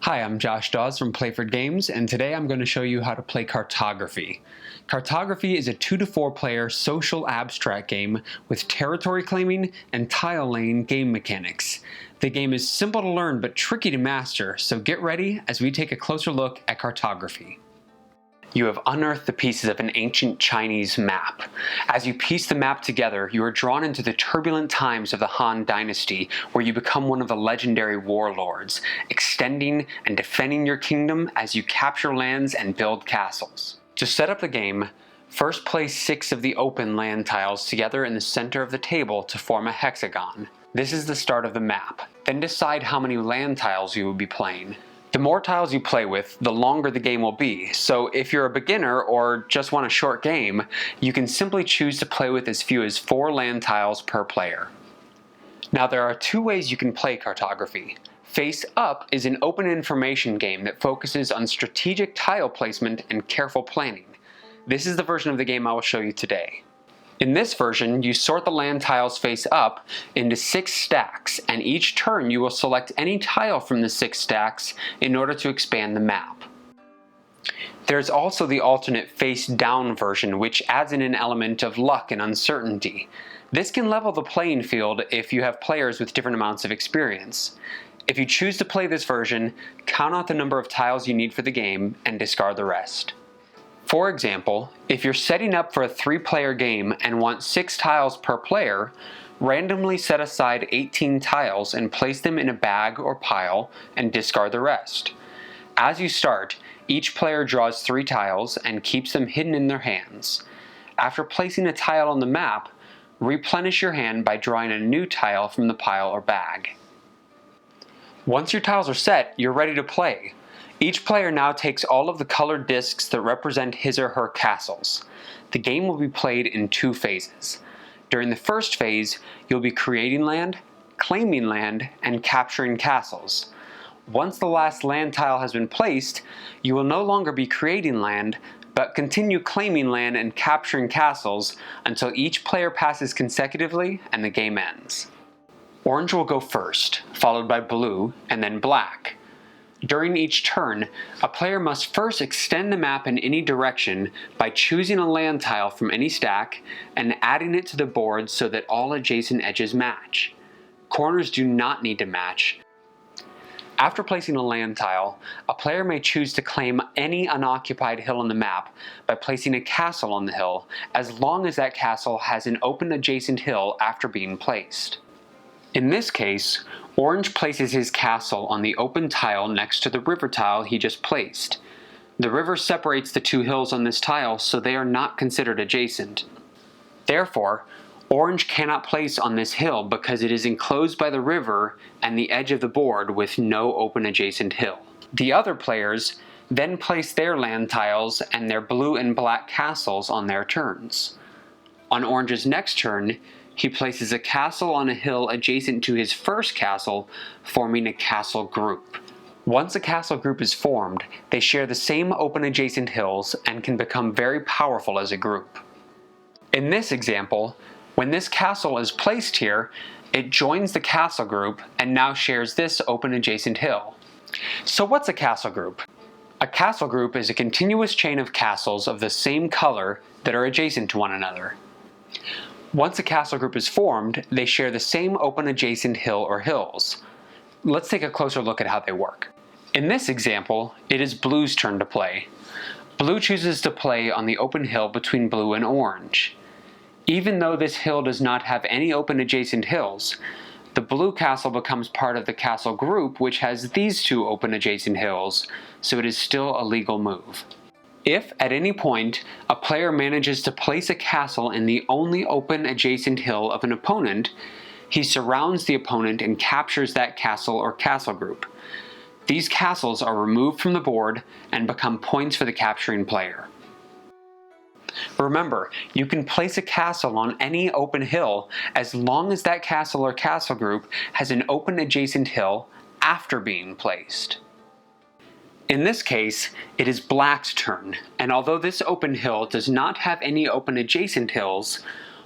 Hi, I'm Josh Dawes from Playford Games, and today I'm going to show you how to play Cartography. Cartography is a 2 to 4 player social abstract game with territory claiming and tile laying game mechanics. The game is simple to learn but tricky to master, so get ready as we take a closer look at Cartography. You have unearthed the pieces of an ancient Chinese map. As you piece the map together, you are drawn into the turbulent times of the Han Dynasty, where you become one of the legendary warlords, extending and defending your kingdom as you capture lands and build castles. To set up the game, first place 6 of the open land tiles together in the center of the table to form a hexagon. This is the start of the map. Then decide how many land tiles you will be playing. The more tiles you play with, the longer the game will be, so if you're a beginner or just want a short game, you can simply choose to play with as few as 4 land tiles per player. Now there are 2 ways you can play Cartography. Face Up is an open information game that focuses on strategic tile placement and careful planning. This is the version of the game I will show you today. In this version, you sort the land tiles face up into 6 stacks, and each turn you will select any tile from the 6 stacks in order to expand the map. There's also the alternate face down version, which adds in an element of luck and uncertainty. This can level the playing field if you have players with different amounts of experience. If you choose to play this version, count out the number of tiles you need for the game and discard the rest. For example, if you're setting up for a 3-player game and want 6 tiles per player, randomly set aside 18 tiles and place them in a bag or pile and discard the rest. As you start, each player draws 3 tiles and keeps them hidden in their hands. After placing a tile on the map, replenish your hand by drawing a new tile from the pile or bag. Once your tiles are set, you're ready to play. Each player now takes all of the colored discs that represent his or her castles. The game will be played in 2 phases. During the first phase, you'll be creating land, claiming land, and capturing castles. Once the last land tile has been placed, you will no longer be creating land, but continue claiming land and capturing castles until each player passes consecutively and the game ends. Orange will go first, followed by blue, and then black. During each turn, a player must first extend the map in any direction by choosing a land tile from any stack and adding it to the board so that all adjacent edges match. Corners do not need to match. After placing a land tile, a player may choose to claim any unoccupied hill on the map by placing a castle on the hill, as long as that castle has an open adjacent hill after being placed. In this case, Orange places his castle on the open tile next to the river tile he just placed. The river separates the 2 hills on this tile, so they are not considered adjacent. Therefore, Orange cannot place on this hill because it is enclosed by the river and the edge of the board with no open adjacent hill. The other players then place their land tiles and their blue and black castles on their turns. On Orange's next turn, he places a castle on a hill adjacent to his first castle, forming a castle group. Once a castle group is formed, they share the same open adjacent hills and can become very powerful as a group. In this example, when this castle is placed here, it joins the castle group and now shares this open adjacent hill. So what's a castle group? A castle group is a continuous chain of castles of the same color that are adjacent to one another. Once a castle group is formed, they share the same open adjacent hill or hills. Let's take a closer look at how they work. In this example, it is Blue's turn to play. Blue chooses to play on the open hill between Blue and Orange. Even though this hill does not have any open adjacent hills, the Blue castle becomes part of the castle group, which has these 2 open adjacent hills, so it is still a legal move. If, at any point, a player manages to place a castle in the only open adjacent hill of an opponent, he surrounds the opponent and captures that castle or castle group. These castles are removed from the board and become points for the capturing player. Remember, you can place a castle on any open hill as long as that castle or castle group has an open adjacent hill after being placed. In this case, it is Black's turn, and although this open hill does not have any open adjacent hills,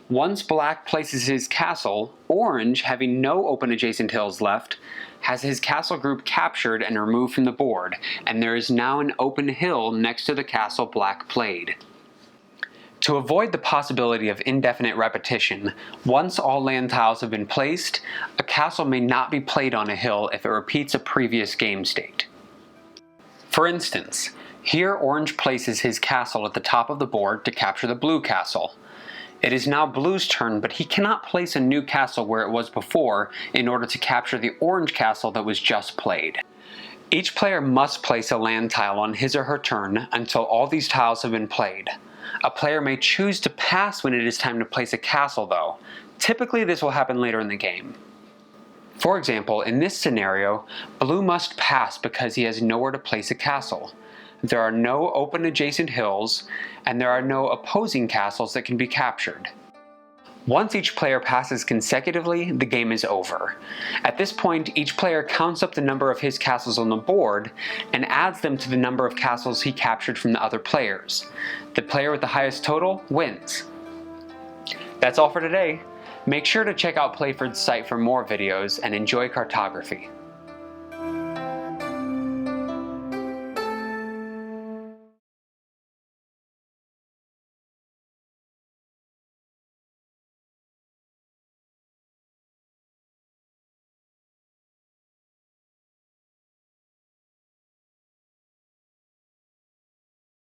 Once black places his castle, orange, having no open adjacent hills left, has his castle group captured and removed from the board, and there is now an open hill next to the castle black played. To avoid the possibility of indefinite repetition, once all land tiles have been placed, a castle may not be played on a hill if it repeats a previous game state. For instance, here orange places his castle at the top of the board to capture the blue castle. It is now blue's turn, but he cannot place a new castle where it was before in order to capture the orange castle that was just played. Each player must place a land tile on his or her turn until all these tiles have been played. A player may choose to pass when it is time to place a castle though. Typically this will happen later in the game. For example, in this scenario, blue must pass because he has nowhere to place a castle. There are no open adjacent hills, and there are no opposing castles that can be captured. Once each player passes consecutively, the game is over. At this point, each player counts up the number of his castles on the board and adds them to the number of castles he captured from the other players. The player with the highest total wins. That's all for today. Make sure to check out Playford's site for more videos and enjoy cartography.